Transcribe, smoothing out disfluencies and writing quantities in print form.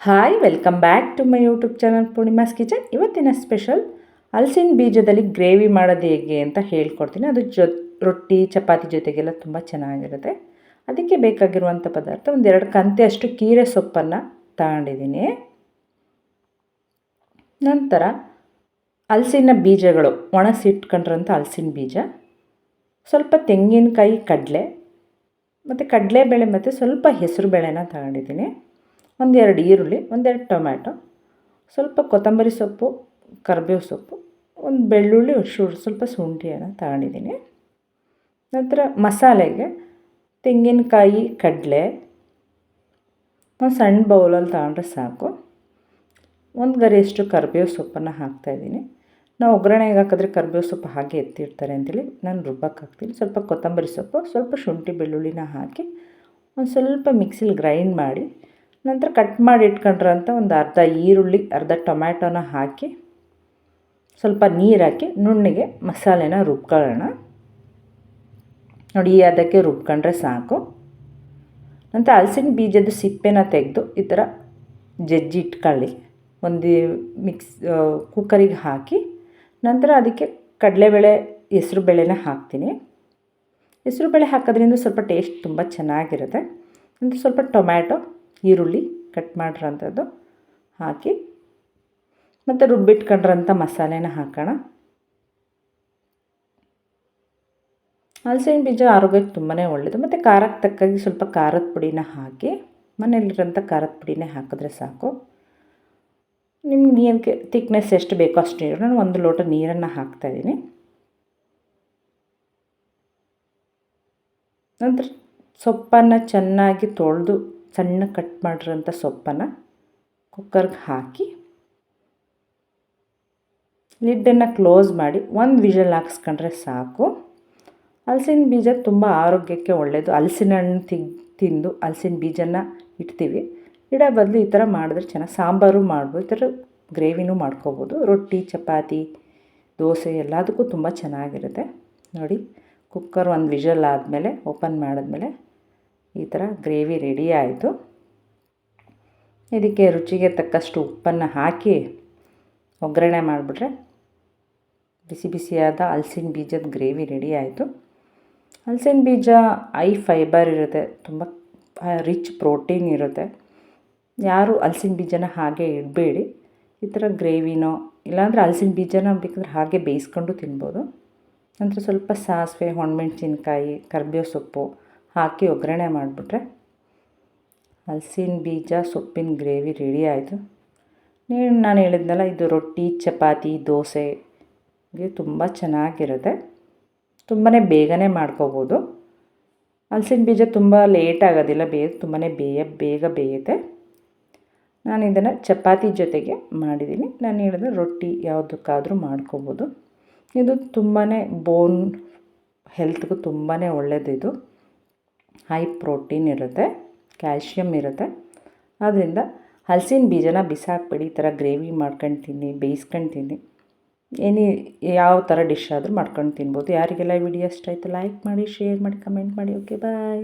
Hi welcome back to my YouTube channel Poornima's kitchen. ಇವತ್ತಿನ special ಹಲಸಿನ ಬೀಜದಲ್ಲಿ ಗ್ರೇವಿ ಮಾಡೋದು ಹೇಗೆ ಅಂತ ಹೇಳ್ಕೊಡ್ತೀನಿ. ಅದು ರೊಟ್ಟಿ ಚಪಾತಿ ಜೊತೆಗೆಲ್ಲ ತುಂಬ ಚೆನ್ನಾಗಿರುತ್ತೆ. ಅದಕ್ಕೆ ಬೇಕಾಗಿರುವಂಥ ಪದಾರ್ಥ ಒಂದೆರಡು ಕಂತೆ ಅಷ್ಟು ಕೀರೆ ಸೊಪ್ಪನ್ನು ತಗೊಂಡಿದ್ದೀನಿ. ನಂತರ ಹಲಸಿನ ಬೀಜಗಳು ಒಣಸಿಟ್ಕೊಂಡ್ರಂಥ ಹಲಸಿನ ಬೀಜ, ಸ್ವಲ್ಪ ತೆಂಗಿನಕಾಯಿ, ಕಡಲೆ ಮತ್ತು ಕಡಲೆಬೇಳೆ ಮತ್ತು ಸ್ವಲ್ಪ ಹೆಸರು ಬೇಳೆನ ತಗೊಂಡಿದ್ದೀನಿ. ಒಂದೆರಡು ಈರುಳ್ಳಿ, ಒಂದೆರಡು ಟೊಮ್ಯಾಟೊ, ಸ್ವಲ್ಪ ಕೊತ್ತಂಬರಿ ಸೊಪ್ಪು, ಕರಿಬೇವು ಸೊಪ್ಪು, ಒಂದು ಬೆಳ್ಳುಳ್ಳಿ, ಸ್ವಲ್ಪ ಶುಂಠಿಯನ್ನು ತಗೊಂಡಿದ್ದೀನಿ. ನಂತರ ಮಸಾಲೆಗೆ ತೆಂಗಿನಕಾಯಿ, ಕಡಲೆ ಒಂದು ಸಣ್ಣ ಬೌಲಲ್ಲಿ ತಗೊಂಡ್ರೆ ಸಾಕು. ಒಂದು ಗರಿಯಷ್ಟು ಕರಿಬೇವು ಸೊಪ್ಪನ್ನು ಹಾಕ್ತಾಯಿದ್ದೀನಿ. ನಾವು ಒಗ್ಗರಣೆಗೆ ಹಾಕಿದ್ರೆ ಕರಿಬೇವು ಸೊಪ್ಪು ಹಾಗೆ ಎತ್ತಿರ್ತಾರೆ ಅಂತೇಳಿ ನಾನು ರುಬ್ಬಕ್ಕೆ ಹಾಕ್ತೀನಿ. ಸ್ವಲ್ಪ ಕೊತ್ತಂಬರಿ ಸೊಪ್ಪು, ಸ್ವಲ್ಪ ಶುಂಠಿ ಬೆಳ್ಳುಳ್ಳಿನ ಹಾಕಿ ಒಂದು ಸ್ವಲ್ಪ ಮಿಕ್ಸಿಲಿ ಗ್ರೈಂಡ್ ಮಾಡಿ, ನಂತರ ಕಟ್ ಮಾಡಿ ಇಟ್ಕೊಂಡ್ರಂಥ ಒಂದು ಅರ್ಧ ಈರುಳ್ಳಿ, ಅರ್ಧ ಟೊಮ್ಯಾಟೊನ ಹಾಕಿ ಸ್ವಲ್ಪ ನೀರು ಹಾಕಿ ನುಣ್ಣಗೆ ಮಸಾಲೆನ ರುಬ್ಕೊಳ್ಳೋಣ. ನೋಡಿ, ಅದಕ್ಕೆ ರುಬ್ಕೊಂಡ್ರೆ ಸಾಕು. ನಂತರ ಹಲಸಿನ ಬೀಜದ ಸಿಪ್ಪೆನ ತೆಗೆದು ಈ ಥರ ಜಜ್ಜಿ ಇಟ್ಕೊಳ್ಳಿ. ಒಂದು ಕುಕ್ಕರಿಗೆ ಹಾಕಿ ನಂತರ ಅದಕ್ಕೆ ಕಡಲೆಬೇಳೆ, ಹೆಸರು ಬೇಳೆನ ಹಾಕ್ತೀನಿ. ಹೆಸರು ಬೇಳೆ ಹಾಕೋದ್ರಿಂದ ಸ್ವಲ್ಪ ಟೇಸ್ಟ್ ತುಂಬ ಚೆನ್ನಾಗಿರುತ್ತೆ. ನಂತರ ಸ್ವಲ್ಪ ಟೊಮ್ಯಾಟೊ, ಈರುಳ್ಳಿ ಕಟ್ ಮಾಡಿರೋಂಥದ್ದು ಹಾಕಿ ಮತ್ತು ರುಬ್ಬಿಟ್ಕೊಂಡ್ರಂಥ ಮಸಾಲೆನ ಹಾಕೋಣ. ಹಲಸಿನ ಬೀಜ ಆರೋಗ್ಯಕ್ಕೆ ತುಂಬಾ ಒಳ್ಳೆಯದು. ಮತ್ತು ಖಾರಕ್ಕೆ ತಕ್ಕಾಗಿ ಸ್ವಲ್ಪ ಖಾರದ ಪುಡಿನ ಹಾಕಿ, ಮನೆಯಲ್ಲಿರೋಂಥ ಖಾರದ ಪುಡಿನೇ ಹಾಕಿದ್ರೆ ಸಾಕು. ನಿಮ್ಗೆ ನೀರಿಗೆ ತಿಕ್ನೆಸ್ ಎಷ್ಟು ಬೇಕೋ ಅಷ್ಟು ನೀರು, ನಾನು 1 ಲೋಟ ನೀರನ್ನು ಹಾಕ್ತಾಯಿದ್ದೀನಿ. ನಂತರ ಸೊಪ್ಪನ್ನು ಚೆನ್ನಾಗಿ ತೊಳೆದು ಸಣ್ಣ ಕಟ್ ಮಾಡಿರೋಂಥ ಸೊಪ್ಪನ್ನು ಕುಕ್ಕರ್ಗೆ ಹಾಕಿ ಲಿಡ್ಡನ್ನು ಕ್ಲೋಸ್ ಮಾಡಿ 1 ವಿಷಲ್ ಹಾಕ್ಸ್ಕೊಂಡ್ರೆ ಸಾಕು. ಹಲಸಿನ ಬೀಜ ತುಂಬ ಆರೋಗ್ಯಕ್ಕೆ ಒಳ್ಳೆಯದು. ಹಲಸಿನ ಹಣ್ಣು ತಿಂದು ಹಲಸಿನ ಬೀಜನ ಇಡ್ತೀವಿ, ಇಡೋ ಬದಲು ಈ ಥರ ಮಾಡಿದ್ರೆ ಚೆನ್ನಾಗಿ ಸಾಂಬಾರು ಮಾಡ್ಬೋದು, ಈ ಥರ ಗ್ರೇವಿನೂ ಮಾಡ್ಕೋಬೋದು. ರೊಟ್ಟಿ, ಚಪಾತಿ, ದೋಸೆ ಎಲ್ಲದಕ್ಕೂ ತುಂಬ ಚೆನ್ನಾಗಿರುತ್ತೆ. ನೋಡಿ, ಕುಕ್ಕರ್ 1 ವಿಷಲ್ ಆದಮೇಲೆ ಓಪನ್ ಮಾಡಿದ್ಮೇಲೆ ಈ ಥರ ಗ್ರೇವಿ ರೆಡಿ ಆಯಿತು. ಇದಕ್ಕೆ ರುಚಿಗೆ ತಕ್ಕಷ್ಟು ಉಪ್ಪನ್ನು ಹಾಕಿ ಒಗ್ಗರಣೆ ಮಾಡಿಬಿಟ್ರೆ ಬಿಸಿ ಬಿಸಿಯಾದ ಹಲಸಿನ ಬೀಜದ ಗ್ರೇವಿ ರೆಡಿ ಆಯಿತು. ಹಲಸಿನ ಬೀಜ ಹೈ ಫೈಬರ್ ಇರುತ್ತೆ, ತುಂಬ ರಿಚ್ ಪ್ರೋಟೀನ್ ಇರುತ್ತೆ. ಯಾರು ಹಲಸಿನ ಬೀಜನ ಹಾಗೆ ಇಡಬೇಡಿ. ಈ ಥರ ಗ್ರೇವಿನೋ ಇಲ್ಲಾಂದರೆ ಹಲಸಿನ ಬೀಜನ ಬೇಕಂದ್ರೆ ಹಾಗೆ ಬೇಯಿಸ್ಕೊಂಡು ತಿನ್ಬೋದು. ನಂತರ ಸ್ವಲ್ಪ ಸಾಸಿವೆ, ಒಣಮೆಣ್ಸಿನ್ಕಾಯಿ, ಕರಿಬೇವು ಸೊಪ್ಪು ಹಾಕಿ ಒಗ್ಗರಣೆ ಮಾಡಿಬಿಟ್ರೆ ಹಲಸಿನ ಬೀಜ ಸೊಪ್ಪಿನ ಗ್ರೇವಿ ರೆಡಿ ಆಯಿತು. ನಾನು ಹೇಳಿದ್ನಲ್ಲ, ಇದು ರೊಟ್ಟಿ, ಚಪಾತಿ, ದೋಸೆಗೆ ತುಂಬ ಚೆನ್ನಾಗಿರುತ್ತೆ. ತುಂಬಾ ಬೇಗನೆ ಮಾಡ್ಕೋಬೋದು. ಹಲಸಿನ ಬೀಜ ತುಂಬ ಲೇಟ್ ಆಗೋದಿಲ್ಲ, ತುಂಬಾ ಬೇಗ ಬೇಯುತ್ತೆ. ನಾನು ಇದನ್ನು ಚಪಾತಿ ಜೊತೆಗೆ ಮಾಡಿದ್ದೀನಿ. ನಾನು ಹೇಳಿದ್ರೆ ರೊಟ್ಟಿ ಯಾವುದಕ್ಕಾದರೂ ಮಾಡ್ಕೋಬೋದು. ಇದು ತುಂಬಾ ಬೋನ್ ಹೆಲ್ತ್ಗೂ ತುಂಬಾ ಒಳ್ಳೆಯದು. ಇದು ಹೈ ಪ್ರೋಟೀನ್ ಇರುತ್ತೆ, ಕ್ಯಾಲ್ಶಿಯಮ್ ಇರುತ್ತೆ. ಆದ್ದರಿಂದ ಹಲಸಿನ ಬೀಜನ ಬಿಸಾಕಬೇಡಿ. ಈ ಥರ ಗ್ರೇವಿ ಮಾಡ್ಕೊಂಡು ತಿನ್ನಿ, ಬೇಯಿಸ್ಕೊಂಡು ತಿನ್ನಿ. ಯಾವ ಥರ ಡಿಶ್ ಆದರೂ ಮಾಡ್ಕೊಂಡು ತಿನ್ಬೋದು. ಯಾರಿಗೆಲ್ಲ ವಿಡಿಯೋ ಇಷ್ಟ ಆಯಿತು ಲೈಕ್ ಮಾಡಿ, ಶೇರ್ ಮಾಡಿ, ಕಮೆಂಟ್ ಮಾಡಿ. ಓಕೆ, ಬಾಯ್.